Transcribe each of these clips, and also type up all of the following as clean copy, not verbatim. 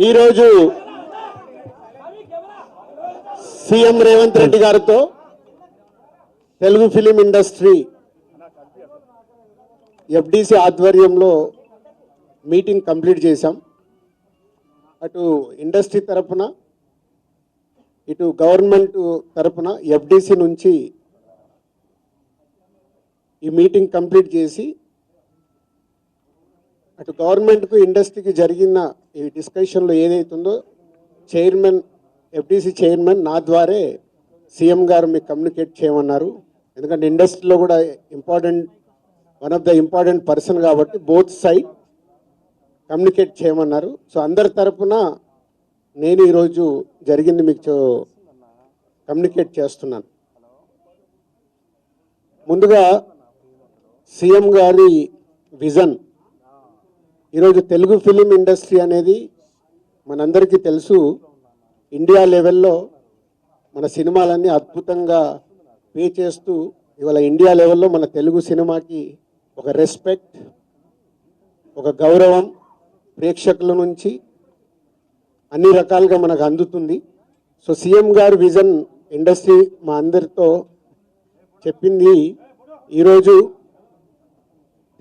ఈరోజు సీఎం రేవంత్ రెడ్డి గారితో Telugu film industry FDC ఆధ్వర్యంలో మీటింగ్ కంప్లీట్ చేశాం. అటు ఇండస్ట్రీ తరపున ఇటు గవర్నమెంట్ తరపున ఎఫ్డిసి నుంచి ఈ మీటింగ్ కంప్లీట్ చేసి అటు గవర్నమెంట్కు ఇండస్ట్రీకి జరిగిన ఈ డిస్కషన్లో ఏదైతుందో చైర్మన్ ఎఫ్డిసి చైర్మన్ నా ద్వారే సీఎం గారు మీకు కమ్యూనికేట్ చేయమన్నారు. ఎందుకంటే ఇండస్ట్రీలో కూడా one of the important person కాబట్టి బోత్ సైడ్ కమ్యూనికేట్ చేయమన్నారు. సో అందరి తరపున నేను ఈరోజు జరిగింది మీకు కమ్యూనికేట్ చేస్తున్నాను. ముందుగా సీఎం గారి విజన్. ఈరోజు తెలుగు ఫిలిం ఇండస్ట్రీ అనేది మనందరికీ తెలుసు, ఇండియా లెవెల్లో మన సినిమాలన్నీ అద్భుతంగా పే చేస్తూ ఇవాళ ఇండియా లెవెల్లో మన తెలుగు సినిమాకి ఒక రెస్పెక్ట్, ఒక గౌరవం ప్రేక్షకుల నుంచి అన్ని రకాలుగా మనకు అందుతుంది. సో సీఎం గారి విజన్ ఇండస్ట్రీ మా అందరితో చెప్పింది, ఈరోజు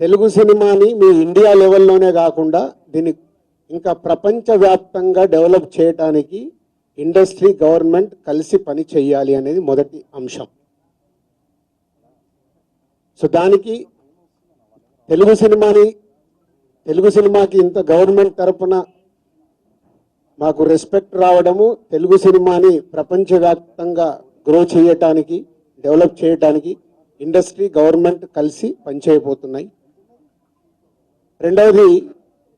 తెలుగు సినిమాని మీ ఇండియా లెవెల్లోనే కాకుండా దీన్ని ఇంకా ప్రపంచవ్యాప్తంగా డెవలప్ చేయడానికి ఇండస్ట్రీ గవర్నమెంట్ కలిసి పని చేయాలి అనేది మొదటి అంశం. సో దానికి తెలుగు సినిమాకి ఇంత గవర్నమెంట్ తరపున మాకు రెస్పెక్ట్ రావడము, తెలుగు సినిమాని ప్రపంచవ్యాప్తంగా గ్రో చేయటానికి డెవలప్ చేయటానికి ఇండస్ట్రీ గవర్నమెంట్ కలిసి పనిచేయబోతున్నాయి. రెండవది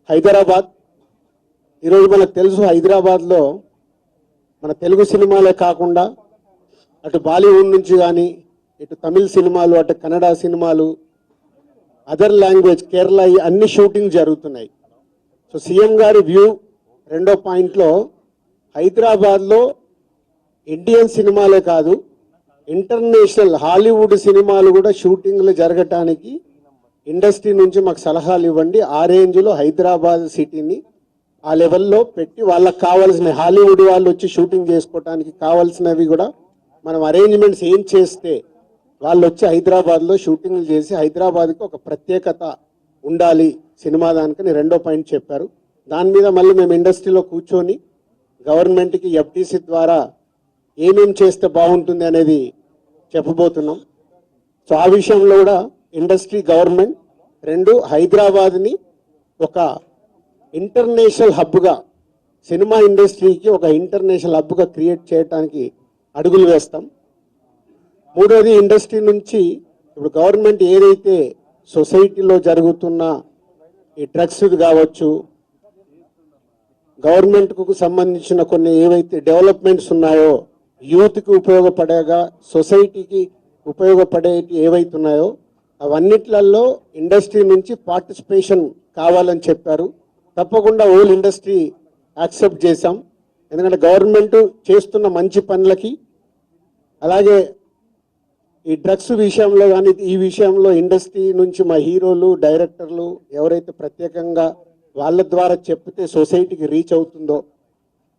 హైదరాబాద్. ఈరోజు మనకు తెలుసు, హైదరాబాద్లో మన తెలుగు సినిమాలే కాకుండా అటు బాలీవుడ్ నుంచి కానీ ఇటు తమిళ సినిమాలు, అటు కన్నడ సినిమాలు, అదర్ లాంగ్వేజ్ కేరళ అన్ని షూటింగ్ జరుగుతున్నాయి. సో సీఎం గారి వ్యూ రెండో పాయింట్లో హైదరాబాద్లో ఇండియన్ సినిమాలే కాదు ఇంటర్నేషనల్ హాలీవుడ్ సినిమాలు కూడా షూటింగ్లు జరగటానికి ఇండస్ట్రీ నుంచి మాకు సలహాలు ఇవ్వండి. ఆ రేంజ్లో హైదరాబాద్ సిటీని ఆ లెవెల్లో పెట్టి వాళ్ళకి కావాల్సిన హాలీవుడ్ వాళ్ళు వచ్చి షూటింగ్ చేసుకోవడానికి కావాల్సినవి కూడా మనం అరేంజ్మెంట్స్ ఏం చేస్తే వాళ్ళు వచ్చి హైదరాబాద్లో షూటింగ్లు చేసి హైదరాబాద్కి ఒక ప్రత్యేకత ఉండాలి సినిమా దానికని రెండో పాయింట్ చెప్పారు. దాని మీద మళ్ళీ మేము ఇండస్ట్రీలో కూర్చొని గవర్నమెంట్కి ఎఫ్టీసీ ద్వారా ఏమేం చేస్తే బాగుంటుంది అనేది చెప్పబోతున్నాం. సో ఆ విషయంలో కూడా ఇండస్ట్రీ గవర్నమెంట్ రెండు హైదరాబాద్ని ఒక ఇంటర్నేషనల్ హబ్గా, సినిమా ఇండస్ట్రీకి ఒక ఇంటర్నేషనల్ హబ్గా క్రియేట్ చేయడానికి అడుగులు వేస్తాం. మూడోది ఇండస్ట్రీ నుంచి ఇప్పుడు గవర్నమెంట్ ఏదైతే సొసైటీలో జరుగుతున్న ఈ డ్రగ్స్ కావచ్చు, గవర్నమెంట్కు సంబంధించిన కొన్ని ఏవైతే డెవలప్మెంట్స్ ఉన్నాయో, యూత్కి ఉపయోగపడేగా సొసైటీకి ఉపయోగపడే ఏవైతున్నాయో అవన్నిట్లలో ఇండస్ట్రీ నుంచి పార్టిసిపేషన్ కావాలని చెప్పారు. తప్పకుండా ఓల్ ఇండస్ట్రీ యాక్సెప్ట్ చేశాం. ఎందుకంటే గవర్నమెంట్ చేస్తున్న మంచి పనులకి, అలాగే ఈ డ్రగ్స్ విషయంలో కానీ ఈ విషయంలో ఇండస్ట్రీ నుంచి మా హీరోలు, డైరెక్టర్లు ఎవరైతే ప్రత్యేకంగా వాళ్ళ ద్వారా చెప్తే సొసైటీకి రీచ్ అవుతుందో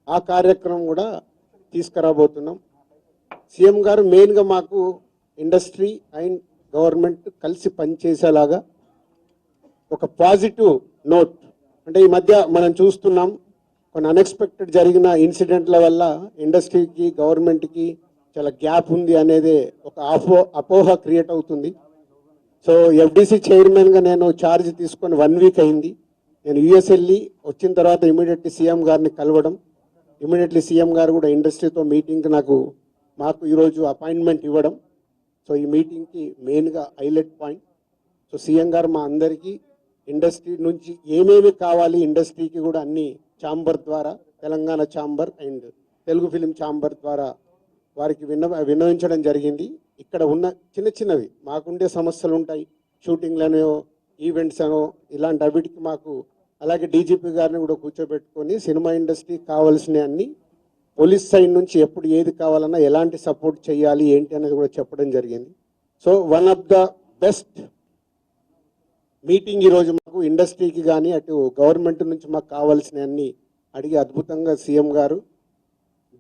ఆ కార్యక్రమం కూడా తీసుకురాబోతున్నాం. సీఎం గారు మెయిన్గా మాకు ఇండస్ట్రీ అండ్ గవర్నమెంట్ కలిసి పనిచేసేలాగా ఒక పాజిటివ్ నోట్, అంటే ఈ మధ్య మనం చూస్తున్నాం కొన్ని అన్ఎక్స్పెక్టెడ్ జరిగిన ఇన్సిడెంట్ల వల్ల ఇండస్ట్రీకి గవర్నమెంట్కి చాలా గ్యాప్ ఉంది అనేది ఒక అపోహ క్రియేట్ అవుతుంది. సో ఎఫ్డిసి చైర్మన్గా నేను ఛార్జ్ తీసుకొని 1 వీక్ అయింది. నేను యూఎస్ వెళ్ళి వచ్చిన తర్వాత ఇమీడియట్లీ సీఎం గారిని కలవడం, ఇమీడియట్లీ సీఎం గారు కూడా ఇండస్ట్రీతో మీటింగ్కి మాకు ఈరోజు అపాయింట్మెంట్ ఇవ్వడం. సో ఈ మీటింగ్కి మెయిన్గా హైలైట్ పాయింట్. సో సీఎం గారు మా అందరికీ ఇండస్ట్రీ నుంచి ఏమేమి కావాలి, ఇండస్ట్రీకి కూడా అన్ని ఛాంబర్ ద్వారా, Telangana chamber and Telugu film chamber ద్వారా వారికి విన్నవించడం జరిగింది. ఇక్కడ ఉన్న చిన్నవి మాకుండే సమస్యలు ఉంటాయి, షూటింగ్లనో ఈవెంట్స్ అనో ఇలాంటి అవిటికి మాకు, అలాగే డీజీపీ గారిని కూడా కూర్చోబెట్టుకొని సినిమా ఇండస్ట్రీకి కావాల్సిన అన్ని పోలీస్ సైడ్ నుంచి ఎప్పుడు ఏది కావాలన్నా ఎలాంటి సపోర్ట్ చేయాలి ఏంటి అనేది కూడా చెప్పడం జరిగింది. So one of the best meeting ఈరోజు మాకు ఇండస్ట్రీకి కానీ అటు గవర్నమెంట్ నుంచి మాకు కావాల్సిన అన్ని అడిగి అద్భుతంగా సీఎం గారు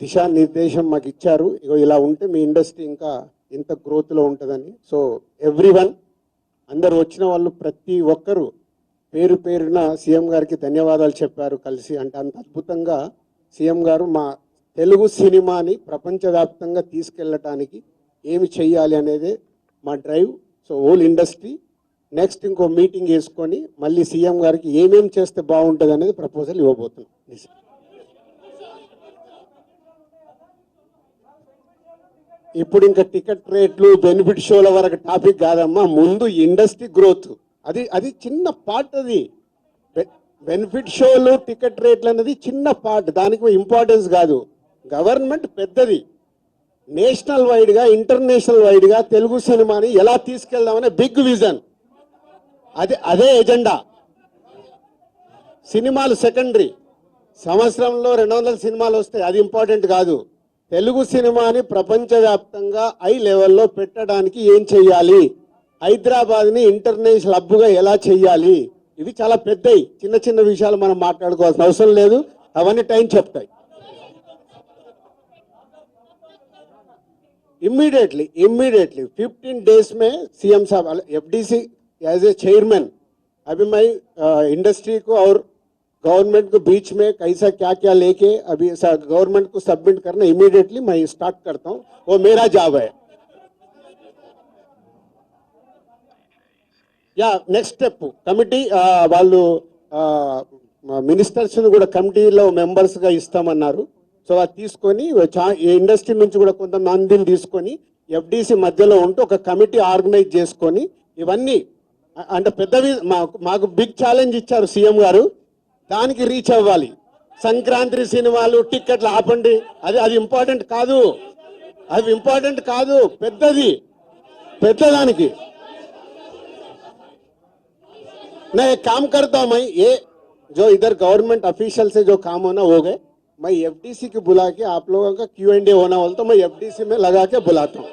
దిశానిర్దేశం మాకు ఇచ్చారు. ఇగో ఇలా ఉంటే మీ ఇండస్ట్రీ ఇంకా ఇంత గ్రోత్లో ఉంటుందని. సో ఎవ్రీవన్, అందరు వచ్చిన వాళ్ళు ప్రతి ఒక్కరూ పేరు పేరున సీఎం గారికి ధన్యవాదాలు చెప్పారు కలిసి. అంటే అంత అద్భుతంగా సీఎం గారు మా తెలుగు సినిమాని ప్రపంచవ్యాప్తంగా తీసుకెళ్ళటానికి ఏమి చెయ్యాలి అనేది మా drive. So whole industry next ఇంకో మీటింగ్ వేసుకొని మళ్ళీ సీఎం గారికి ఏమేమి చేస్తే బాగుంటుంది అనేది ప్రపోజల్ ఇవ్వబోతున్నాం. ఇప్పుడు ఇంకా టికెట్ రేట్లు బెనిఫిట్ షోల వరకు టాపిక్ కాదమ్మా, ముందు ఇండస్ట్రీ గ్రోత్ అది చిన్న పార్ట్. అది బెనిఫిట్ షోలు టికెట్ రేట్లు అనేది చిన్న పార్ట్, దానికి ఇంపార్టెన్స్ కాదు. గవర్నమెంట్ పెద్దది, నేషనల్ వైడ్గా ఇంటర్నేషనల్ వైడ్గా తెలుగు సినిమాని ఎలా తీసుకెళ్దామనే బిగ్ విజన్, అదే ఎజెండా. సినిమాలు సెకండరీ, సంవత్సరంలో 200 సినిమాలు వస్తాయి, అది ఇంపార్టెంట్ కాదు. తెలుగు సినిమాని ప్రపంచవ్యాప్తంగా హై లెవెల్లో పెట్టడానికి ఏం చెయ్యాలి, హైదరాబాద్ని ఇంటర్నేషనల్ హబ్గా ఎలా చెయ్యాలి, ఇవి చాలా పెద్దవి. చిన్న చిన్న విషయాలు మనం మాట్లాడుకోవాల్సిన అవసరం లేదు, అవన్నీ టైం చెప్తాయి. इमीडिएटली 15 डेज में सीएम साहब एफडीसी एज ए चेयरमैन, अभी मैं इंडस्ट्री को और गवर्नमेंट को बीच में कैसा क्या क्या लेके अभी गवर्नमेंट को सबमिट करना इमीडिएटली मैं स्टार्ट करता हूँ, वो मेरा जॉब है. या नेक्स्ट स्टेप कमिटी వాళ్ళు మినిస్టర్స్ కూడా కమిటీలో మెంబర్స్గా ఇస్తామన్నారు. సో అది తీసుకొని ఇండస్ట్రీ నుంచి కూడా కొంతమందిని తీసుకొని ఎఫ్డీసీ మధ్యలో ఉంటూ ఒక కమిటీ ఆర్గనైజ్ చేసుకొని ఇవన్నీ అంటే పెద్దవి మాకు బిగ్ ఛాలెంజ్ ఇచ్చారు సీఎం గారు, దానికి రీచ్ అవ్వాలి. సంక్రాంతి సినిమాలు టిక్కెట్లు ఆపండి, అది ఇంపార్టెంట్ కాదు, అది ఇంపార్టెంట్ కాదు, పెద్దదానికి. मैं एक काम करता हूँ, मैं ये जो इधर गवर्नमेंट ऑफिशियल से जो काम होना हो गए, मैं एफडीसी को बुला के आप लोगों का Q&A होना बोलता हूँ, मैं एफडीसी में लगा के बुलाता हूँ.